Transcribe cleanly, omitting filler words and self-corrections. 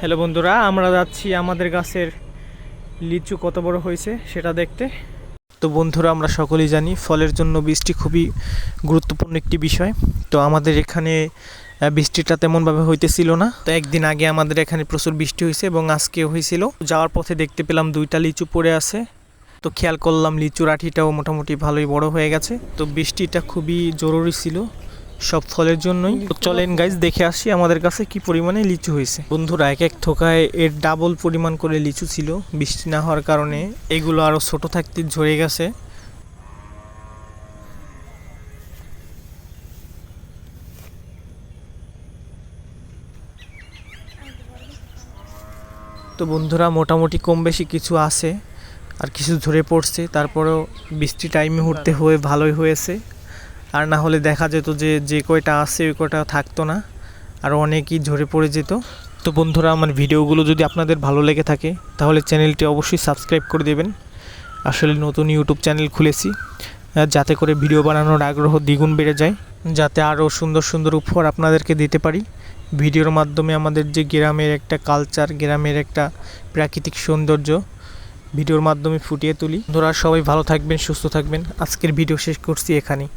Hello বন্ধুরা, আমরা যাচ্ছি আমাদের গাছের লিচু কত বড় হয়েছে সেটা দেখতে। তো বন্ধুরা, আমরা সকলেই জানি ফলের জন্য বৃষ্টি খুবই গুরুত্বপূর্ণ একটি বিষয়। তো আমাদের এখানে বৃষ্টিটা তেমনভাবে হইতেছিল না। তো একদিন আগে আমাদের এখানে প্রচুর বৃষ্টি হয়েছে এবং আজকেও হয়েছিল। যাওয়ার পথে দেখতে পেলাম 2টা লিচু পড়ে আছে। তো খেয়াল করলাম লিচুর আঠিটাও মোটামুটি ভালোই বড় হয়ে গেছে। তো বৃষ্টিটা খুবই জরুরি ছিল সব ফলের জন্যই। তো চলেন গাইজ, দেখে আসি আমাদের কাছে কি পরিমাণে লিচু হয়েছে। বন্ধুরা, এক এক থোকায় এর ডাবল পরিমাণ করে লিচু ছিল। বৃষ্টি না হওয়ার কারণে এগুলো আরও ছোট থাকতে ঝরে গেছে। তো বন্ধুরা, মোটামুটি কম বেশি কিছু আছে আর কিছু ঝরে পড়ছে। তারপরেও বৃষ্টি টাইমে উঠতে হয়ে ভালোই হয়েছে। আর না হলে দেখা যেত যে যে কয়টা আছে ওই কয়টা থাকতো না, আর অনেকই ঝরে পড়ে যেত। তো বন্ধুরা, আমার ভিডিওগুলো যদি আপনাদের ভালো লেগে থাকে তাহলে চ্যানেলটি অবশ্যই সাবস্ক্রাইব করে দেবেন। আসলে নতুন ইউটিউব চ্যানেল খুলেছি, যাতে করে ভিডিও বানানোর আগ্রহ দ্বিগুণ বেড়ে যায়, যাতে আরও সুন্দর সুন্দর উপহার আপনাদেরকে দিতে পারি। ভিডিওর মাধ্যমে আমাদের যে গ্রামের একটা কালচার, গ্রামের একটা প্রাকৃতিক সৌন্দর্য ভিডিওর মাধ্যমে ফুটিয়ে তুলি। বন্ধুরা, সবাই ভালো থাকবেন, সুস্থ থাকবেন। আজকের ভিডিও শেষ করছি এখানেই।